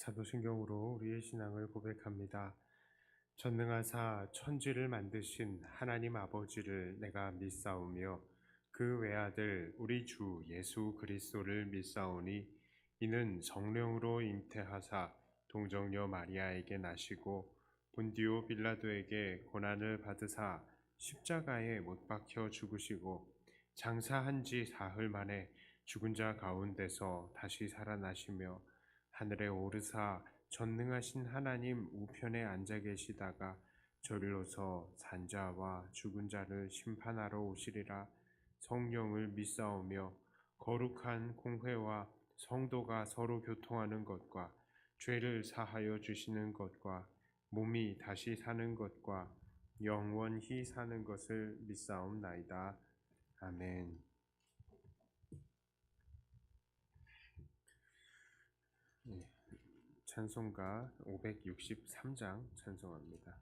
사도신경으로 우리의 신앙을 고백합니다. 전능하사 천지를 만드신 하나님 아버지를 내가 믿사오며 그 외아들 우리 주 예수 그리스도를 믿사오니 이는 성령으로 잉태하사 동정녀 마리아에게 나시고 본디오 빌라도에게 고난을 받으사 십자가에 못 박혀 죽으시고 장사한 지 사흘 만에 죽은 자 가운데서 다시 살아나시며 하늘에 오르사 전능하신 하나님 우편에 앉아 계시다가 저리로서 산자와 죽은 자를 심판하러 오시리라. 성령을 믿사오며 거룩한 공회와 성도가 서로 교통하는 것과 죄를 사하여 주시는 것과 몸이 다시 사는 것과 영원히 사는 것을 믿사옵나이다. 아멘. 찬송가 563장 찬송합니다.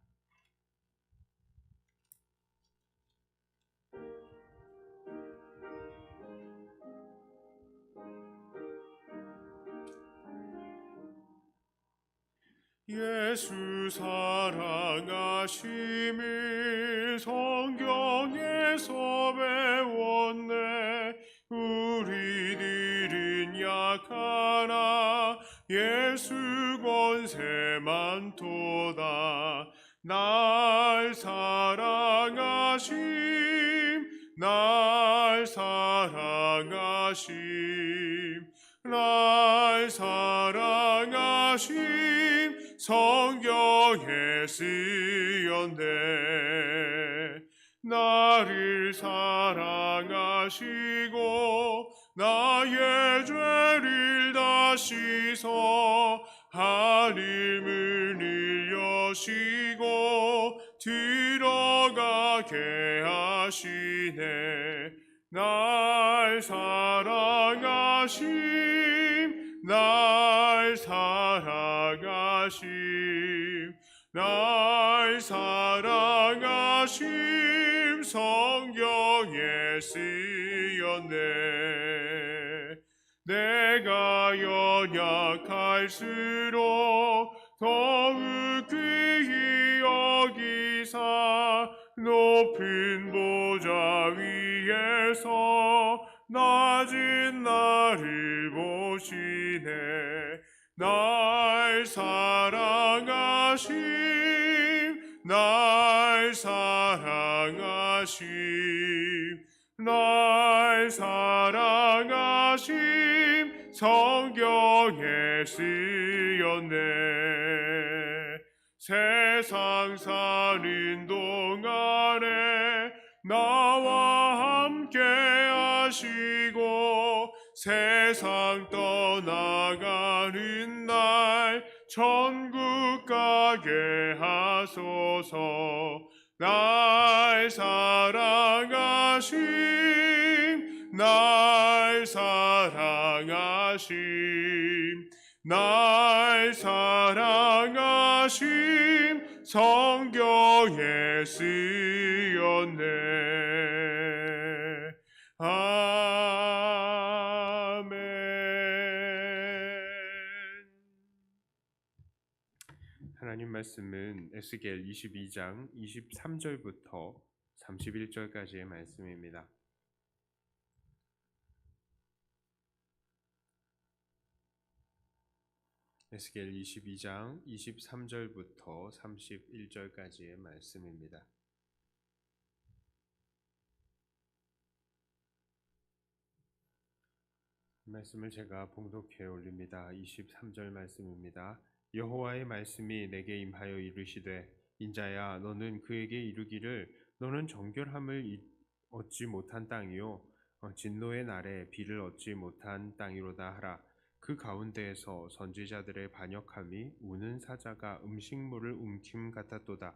예수 사랑하심을 성경에서 배웠네. 우리들은 약하나 예수 권세 많도다. 날 사랑하심 날 사랑하심 날 사랑하심 성경에 쓰였네. 나를 사랑하시고 나의 죄를 다 씻어 하늘문을 여시고 들어가게 하시네. 날 사랑하심 날 사랑하심 날 사랑하심 성경에 쓰였네. 내가 연약할수록 더욱 귀히 여기사 높은 보좌 위에서 낮은 나를 보시네. 날 사랑하심 날 사랑하심 날 사랑하심 성경에 쓰였네. 세상 사는 동안에 나와 함께 하시고 세상 떠나가는 날 천국 가게 하소서. 날 사랑하심 날 사랑하심 날 사랑하심 성경에 쓰였네. 아멘. 하나님 말씀은 에스겔 22장 23절부터 31절까지의 말씀입니다. 에스겔 22장 23절부터 31절까지의 말씀입니다. 말씀을 제가 봉독해 올립니다. 23절 말씀입니다. 여호와의 말씀이 내게 임하여 이르시되 인자야 너는 그에게 이르기를 너는 정결함을 얻지 못한 땅이요 진노의 날에 비를 얻지 못한 땅이로다 하라. 그 가운데에서 선지자들의 반역함이 우는 사자가 음식물을 움킴 같았도다.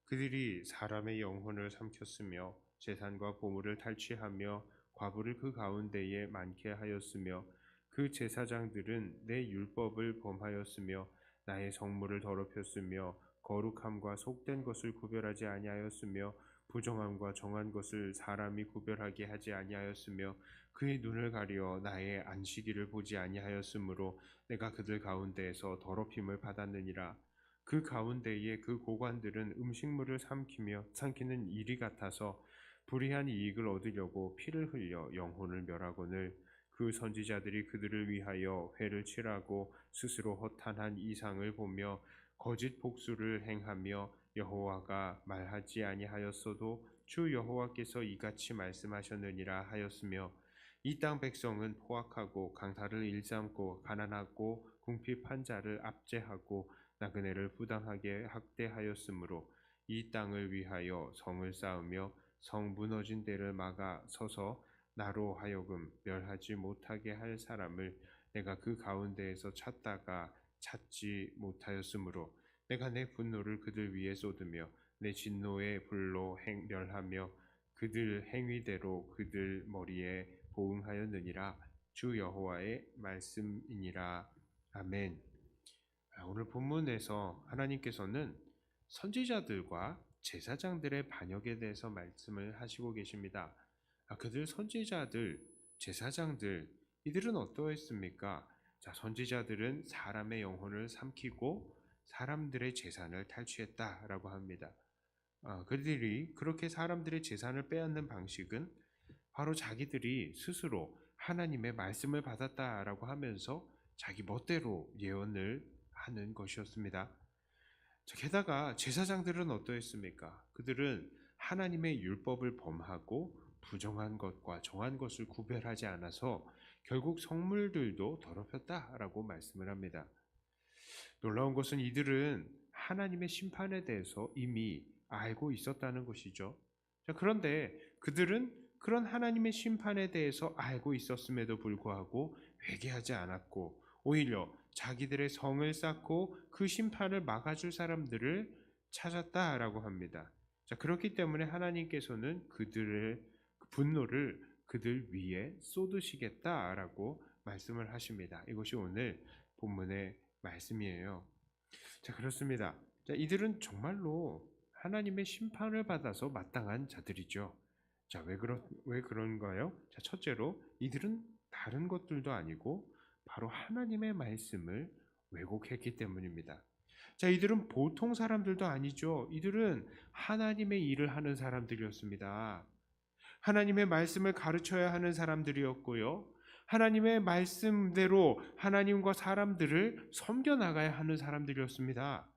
그들이 사람의 영혼을 삼켰으며 재산과 보물을 탈취하며 과부를 그 가운데에 많게 하였으며 그 제사장들은 내 율법을 범하였으며 나의 성물을 더럽혔으며 거룩함과 속된 것을 구별하지 아니하였으며 부정함과 정한 것을 사람이 구별하게 하지 아니하였으며 그의 눈을 가리어 나의 안식일을 보지 아니하였으므로 내가 그들 가운데에서 더럽힘을 받았느니라. 그 가운데에 그 고관들은 음식물을 삼키는 이리 같아서 불의한 이익을 얻으려고 피를 흘려 영혼을 멸하거늘 그 선지자들이 그들을 위하여 회를 치라고 스스로 허탄한 이상을 보며 거짓 복수를 행하며 여호와가 말하지 아니하였어도 주 여호와께서 이같이 말씀하셨느니라 하였으며 이 땅 백성은 포악하고 강탈을 일삼고 가난하고 궁핍한 자를 압제하고 나그네를 부당하게 학대하였으므로 이 땅을 위하여 성을 쌓으며 성 무너진 데를 막아 서서 나로 하여금 멸하지 못하게 할 사람을 내가 그 가운데에서 찾다가 찾지 못하였으므로 내가 내 분노를 그들 위에 쏟으며 내 진노의 불로 멸하며 그들 행위대로 그들 머리에 보응하였느니라. 주 여호와의 말씀이니라. 아멘. 오늘 본문에서 하나님께서는 선지자들과 제사장들의 반역에 대해서 말씀을 하시고 계십니다. 그들 선지자들, 제사장들, 이들은 어떠했습니까? 자, 선지자들은 사람의 영혼을 삼키고 사람들의 재산을 탈취했다라고 합니다. 그들이 그렇게 사람들의 재산을 빼앗는 방식은 바로 자기들이 스스로 하나님의 말씀을 받았다라고 하면서 자기 멋대로 예언을 하는 것이었습니다. 게다가 제사장들은 어떠했습니까? 그들은 하나님의 율법을 범하고 부정한 것과 정한 것을 구별하지 않아서 결국 성물들도 더럽혔다라고 말씀을 합니다. 놀라운 것은 이들은 하나님의 심판에 대해서 이미 알고 있었다는 것이죠. 그런데 그들은 그런 하나님의 심판에 대해서 알고 있었음에도 불구하고 회개하지 않았고 오히려 자기들의 성을 쌓고 그 심판을 막아줄 사람들을 찾았다라고 합니다. 자, 그렇기 때문에 하나님께서는 그들의 분노를 그들 위에 쏟으시겠다라고 말씀을 하십니다. 이것이 오늘 본문의 말씀이에요. 자, 그렇습니다. 자, 이들은 정말로 하나님의 심판을 받아서 마땅한 자들이죠. 자, 왜 그런가요? 자, 첫째로 이들은 다른 것들도 아니고 바로 하나님의 말씀을 왜곡했기 때문입니다. 자, 이들은 보통 사람들도 아니죠. 이들은 하나님의 일을 하는 사람들이었습니다. 하나님의 말씀을 가르쳐야 하는 사람들이었고요. 하나님의 말씀대로 하나님과 사람들을 섬겨나가야 하는 사람들이었습니다.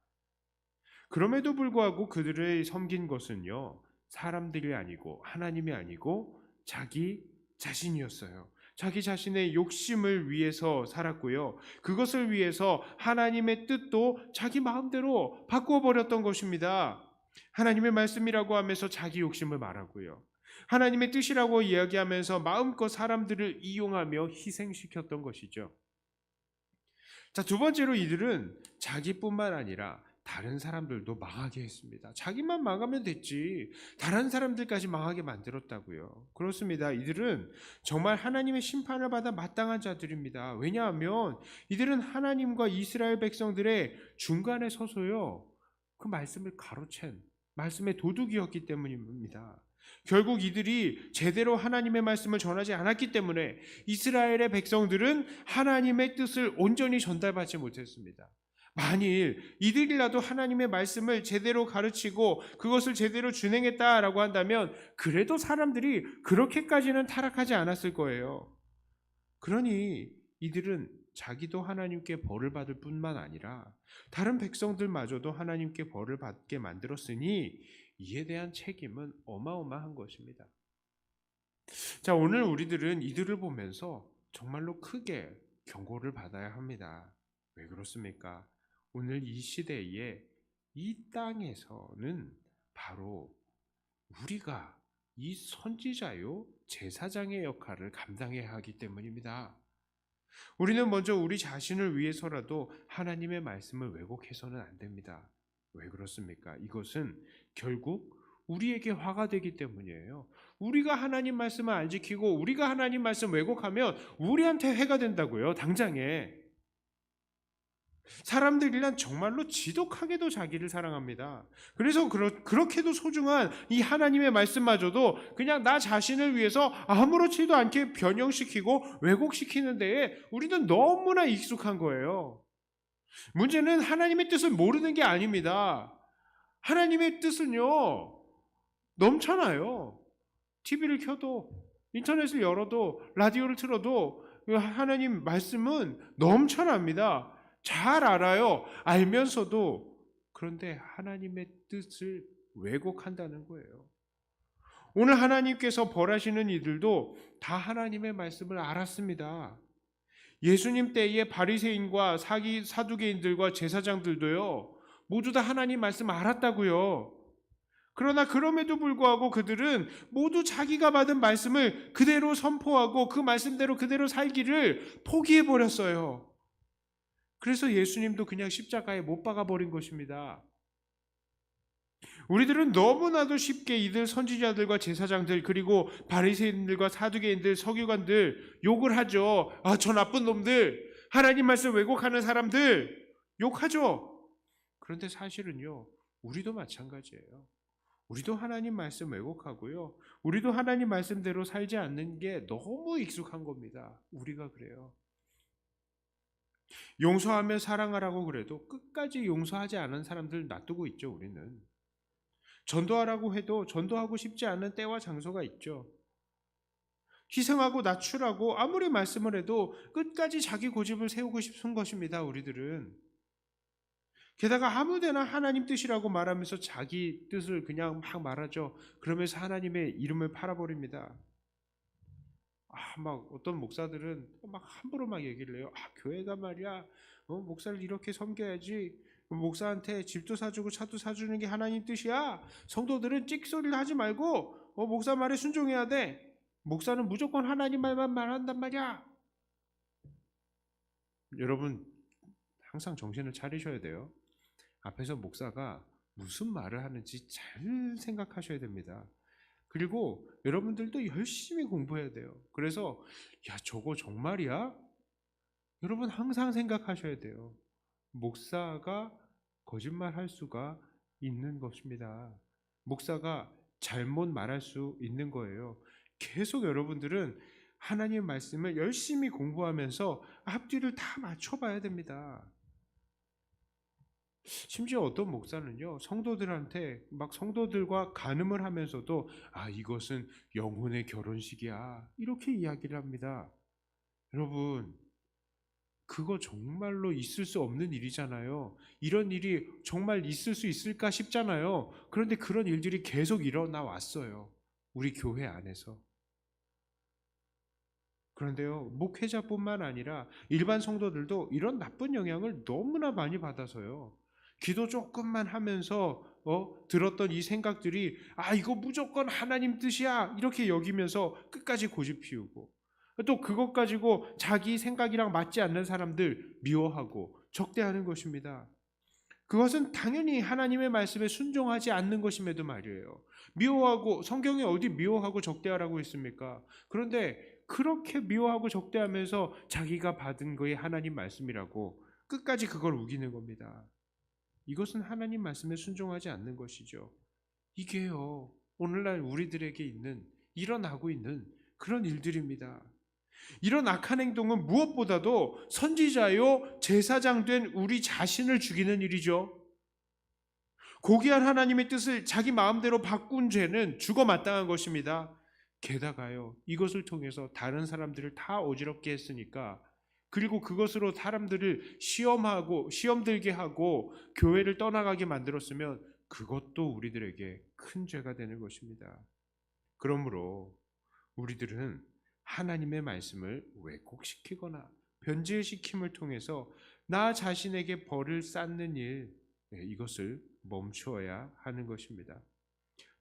그럼에도 불구하고 그들을 섬긴 것은요, 사람들이 아니고 하나님이 아니고 자기 자신이었어요. 자기 자신의 욕심을 위해서 살았고요. 그것을 위해서 하나님의 뜻도 자기 마음대로 바꾸어버렸던 것입니다. 하나님의 말씀이라고 하면서 자기 욕심을 말하고요. 하나님의 뜻이라고 이야기하면서 마음껏 사람들을 이용하며 희생시켰던 것이죠. 자, 두 번째로 이들은 자기뿐만 아니라 다른 사람들도 망하게 했습니다. 자기만 망하면 됐지 다른 사람들까지 망하게 만들었다고요. 그렇습니다. 이들은 정말 하나님의 심판을 받아 마땅한 자들입니다. 왜냐하면 이들은 하나님과 이스라엘 백성들의 중간에 서서요, 그 말씀을 가로챈 말씀의 도둑이었기 때문입니다. 결국 이들이 제대로 하나님의 말씀을 전하지 않았기 때문에 이스라엘의 백성들은 하나님의 뜻을 온전히 전달받지 못했습니다. 만일 이들이라도 하나님의 말씀을 제대로 가르치고 그것을 제대로 준행했다라고 한다면 그래도 사람들이 그렇게까지는 타락하지 않았을 거예요. 그러니 이들은 자기도 하나님께 벌을 받을 뿐만 아니라 다른 백성들마저도 하나님께 벌을 받게 만들었으니 이에 대한 책임은 어마어마한 것입니다. 자, 오늘 우리들은 이들을 보면서 정말로 크게 경고를 받아야 합니다. 왜 그렇습니까? 오늘 이 시대에 이 땅에서는 바로 우리가 이 선지자요 제사장의 역할을 감당해야 하기 때문입니다. 우리는 먼저 우리 자신을 위해서라도 하나님의 말씀을 왜곡해서는 안 됩니다. 왜 그렇습니까? 이것은 결국 우리에게 화가 되기 때문이에요. 우리가 하나님 말씀을 안 지키고 우리가 하나님 말씀 왜곡하면 우리한테 해가 된다고요. 당장에. 사람들이란 정말로 지독하게도 자기를 사랑합니다. 그래서 그렇게도 소중한 이 하나님의 말씀마저도 그냥 나 자신을 위해서 아무렇지도 않게 변형시키고 왜곡시키는 데에 우리는 너무나 익숙한 거예요. 문제는 하나님의 뜻을 모르는 게 아닙니다. 하나님의 뜻은요, 넘쳐나요. TV를 켜도, 인터넷을 열어도, 라디오를 틀어도 하나님 말씀은 넘쳐납니다. 잘 알아요. 알면서도 그런데 하나님의 뜻을 왜곡한다는 거예요. 오늘 하나님께서 벌하시는 이들도 다 하나님의 말씀을 알았습니다. 예수님 때의 바리새인과 사두개인들과 제사장들도요, 모두 다 하나님 말씀 알았다고요. 그러나 그럼에도 불구하고 그들은 모두 자기가 받은 말씀을 그대로 선포하고 그 말씀대로 그대로 살기를 포기해버렸어요. 그래서 예수님도 그냥 십자가에 못 박아버린 것입니다. 우리들은 너무나도 쉽게 이들 선지자들과 제사장들 그리고 바리새인들과 사두개인들 서기관들 욕을 하죠. 저 나쁜 놈들, 하나님 말씀 왜곡하는 사람들 욕하죠. 그런데 사실은요, 우리도 마찬가지예요. 우리도 하나님 말씀 왜곡하고요, 우리도 하나님 말씀대로 살지 않는 게 너무 익숙한 겁니다. 우리가 그래요. 용서하며 사랑하라고 그래도 끝까지 용서하지 않은 사람들 놔두고 있죠. 우리는 전도하라고 해도 전도하고 싶지 않은 때와 장소가 있죠. 희생하고 낮추라고 아무리 말씀을 해도 끝까지 자기 고집을 세우고 싶은 것입니다. 우리들은 게다가 아무데나 하나님 뜻이라고 말하면서 자기 뜻을 그냥 막 말하죠. 그러면서 하나님의 이름을 팔아버립니다. 막 어떤 목사들은 막 함부로 막 얘기를 해요. 교회가 말이야, 목사를 이렇게 섬겨야지, 목사한테 집도 사주고 차도 사주는 게 하나님 뜻이야. 성도들은 찍소리를 하지 말고 목사 말에 순종해야 돼. 목사는 무조건 하나님 말만 말한단 말이야. 여러분 항상 정신을 차리셔야 돼요. 앞에서 목사가 무슨 말을 하는지 잘 생각하셔야 됩니다. 그리고 여러분들도 열심히 공부해야 돼요. 그래서 저거 정말이야? 여러분 항상 생각하셔야 돼요. 목사가 거짓말할 수가 있는 것입니다. 목사가 잘못 말할 수 있는 거예요. 계속 여러분들은 하나님의 말씀을 열심히 공부하면서 앞뒤를 다 맞춰봐야 됩니다. 심지어 어떤 목사는요, 성도들한테 막 성도들과 간음을 하면서도 이것은 영혼의 결혼식이야 이렇게 이야기를 합니다. 여러분 그거 정말로 있을 수 없는 일이잖아요. 이런 일이 정말 있을 수 있을까 싶잖아요. 그런데 그런 일들이 계속 일어나 왔어요. 우리 교회 안에서. 그런데요, 목회자뿐만 아니라 일반 성도들도 이런 나쁜 영향을 너무나 많이 받아서요, 기도 조금만 하면서 들었던 이 생각들이 이거 무조건 하나님 뜻이야 이렇게 여기면서 끝까지 고집 피우고, 또 그것 가지고 자기 생각이랑 맞지 않는 사람들 미워하고 적대하는 것입니다. 그것은 당연히 하나님의 말씀에 순종하지 않는 것임에도 말이에요. 미워하고, 성경에 어디 미워하고 적대하라고 했습니까? 그런데 그렇게 미워하고 적대하면서 자기가 받은 거에 하나님 말씀이라고 끝까지 그걸 우기는 겁니다. 이것은 하나님 말씀에 순종하지 않는 것이죠. 이게요, 오늘날 우리들에게 일어나고 있는 그런 일들입니다. 이런 악한 행동은 무엇보다도 선지자요 제사장 된 우리 자신을 죽이는 일이죠. 고귀한 하나님의 뜻을 자기 마음대로 바꾼 죄는 죽어 마땅한 것입니다. 게다가요, 이것을 통해서 다른 사람들을 다 어지럽게 했으니까, 그리고 그것으로 사람들을 시험 들게 하고 교회를 떠나가게 만들었으면 그것도 우리들에게 큰 죄가 되는 것입니다. 그러므로 우리들은 하나님의 말씀을 왜곡시키거나 변질시킴을 통해서 나 자신에게 벌을 쌓는 일, 이것을 멈추어야 하는 것입니다.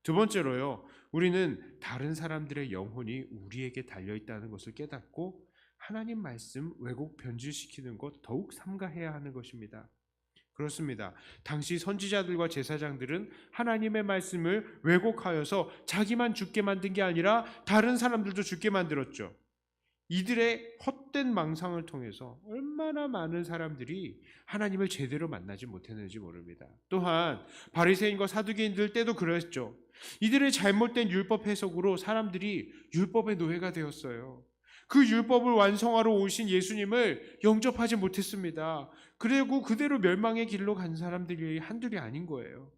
두 번째로요, 우리는 다른 사람들의 영혼이 우리에게 달려있다는 것을 깨닫고 하나님 말씀 왜곡 변질시키는 것 더욱 삼가해야 하는 것입니다. 그렇습니다. 당시 선지자들과 제사장들은 하나님의 말씀을 왜곡하여서 자기만 죽게 만든 게 아니라 다른 사람들도 죽게 만들었죠. 이들의 헛된 망상을 통해서 얼마나 많은 사람들이 하나님을 제대로 만나지 못했는지 모릅니다. 또한 바리새인과 사두개인들 때도 그랬죠. 이들의 잘못된 율법 해석으로 사람들이 율법의 노예가 되었어요. 그 율법을 완성하러 오신 예수님을 영접하지 못했습니다. 그리고 그대로 멸망의 길로 간 사람들이 한둘이 아닌 거예요.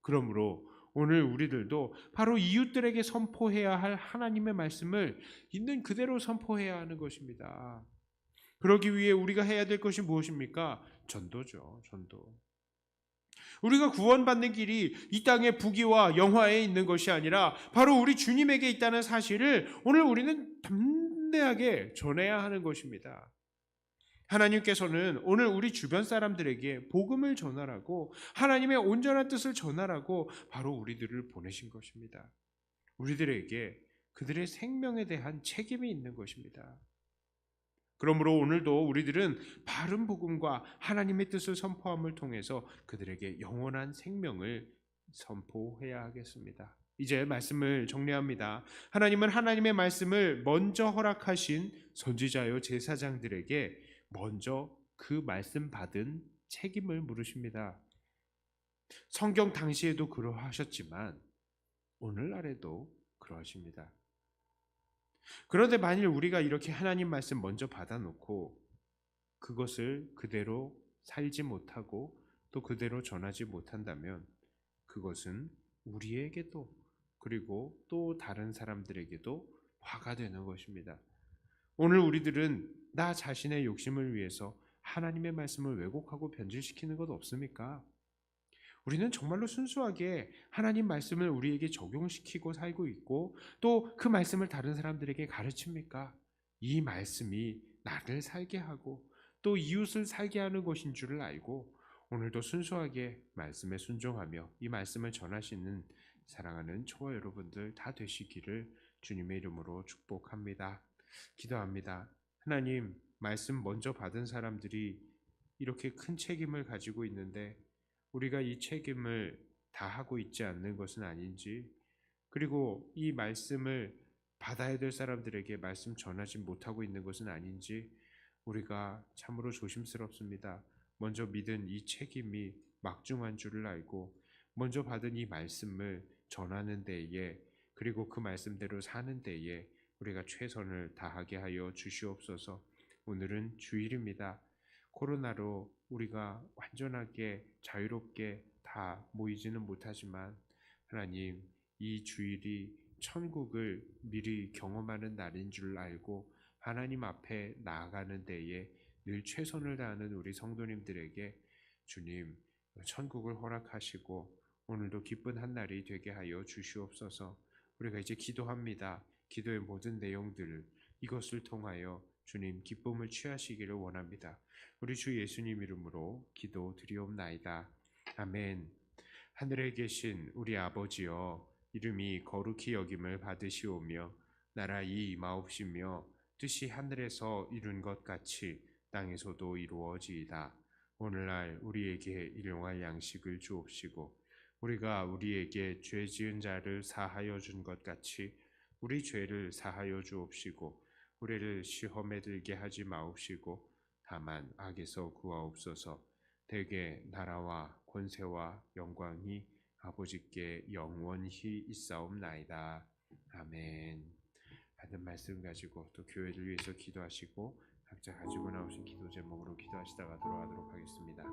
그러므로 오늘 우리들도 바로 이웃들에게 선포해야 할 하나님의 말씀을 있는 그대로 선포해야 하는 것입니다. 그러기 위해 우리가 해야 될 것이 무엇입니까? 전도죠, 전도. 우리가 구원받는 길이 이 땅의 부귀와 영화에 있는 것이 아니라 바로 우리 주님에게 있다는 사실을 오늘 우리는 담대하게 전해야 하는 것입니다. 하나님께서는 오늘 우리 주변 사람들에게 복음을 전하라고, 하나님의 온전한 뜻을 전하라고 바로 우리들을 보내신 것입니다. 우리들에게 그들의 생명에 대한 책임이 있는 것입니다. 그러므로 오늘도 우리들은 바른 복음과 하나님의 뜻을 선포함을 통해서 그들에게 영원한 생명을 선포해야 하겠습니다. 이제 말씀을 정리합니다. 하나님은 하나님의 말씀을 먼저 허락하신 선지자요 제사장들에게 먼저 그 말씀 받은 책임을 물으십니다. 성경 당시에도 그러하셨지만 오늘날에도 그러하십니다. 그런데 만일 우리가 이렇게 하나님 말씀 먼저 받아놓고 그것을 그대로 살지 못하고 또 그대로 전하지 못한다면 그것은 우리에게도 그리고 또 다른 사람들에게도 화가 되는 것입니다. 오늘 우리들은 나 자신의 욕심을 위해서 하나님의 말씀을 왜곡하고 변질시키는 것 없습니까? 우리는 정말로 순수하게 하나님 말씀을 우리에게 적용시키고 살고 있고 또 그 말씀을 다른 사람들에게 가르칩니까? 이 말씀이 나를 살게 하고 또 이웃을 살게 하는 것인 줄을 알고 오늘도 순수하게 말씀에 순종하며 이 말씀을 전하시는 사랑하는 초와 여러분들 다 되시기를 주님의 이름으로 축복합니다. 기도합니다. 하나님, 말씀 먼저 받은 사람들이 이렇게 큰 책임을 가지고 있는데 우리가 이 책임을 다하고 있지 않는 것은 아닌지, 그리고 이 말씀을 받아야 될 사람들에게 말씀 전하지 못하고 있는 것은 아닌지 우리가 참으로 조심스럽습니다. 먼저 믿은 이 책임이 막중한 줄을 알고 먼저 받은 이 말씀을 전하는 데에 그리고 그 말씀대로 사는 데에 우리가 최선을 다하게 하여 주시옵소서. 오늘은 주일입니다. 코로나로 우리가 완전하게 자유롭게 다 모이지는 못하지만 하나님, 이 주일이 천국을 미리 경험하는 날인 줄 알고 하나님 앞에 나아가는 데에 늘 최선을 다하는 우리 성도님들에게 주님 천국을 허락하시고 오늘도 기쁜 한 날이 되게 하여 주시옵소서. 우리가 이제 기도합니다. 기도의 모든 내용들 이것을 통하여 주님 기쁨을 취하시기를 원합니다. 우리 주 예수님 이름으로 기도드리옵나이다. 아멘. 하늘에 계신 우리 아버지여, 이름이 거룩히 여김을 받으시오며 나라의 임하옵시며 뜻이 하늘에서 이룬 것 같이 땅에서도 이루어지이다. 오늘날 우리에게 일용할 양식을 주옵시고 우리가 우리에게 죄 지은 자를 사하여 준 것 같이 우리 죄를 사하여 주옵시고 우리를 시험에 들게 하지 마옵시고 다만 악에서 구하옵소서. 대개 나라와 권세와 영광이 아버지께 영원히 있사옵나이다. 아멘. 받은 말씀 가지고 또 교회를 위해서 기도하시고 각자 가지고 나오신 기도 제목으로 기도하시다가 돌아가도록 하겠습니다.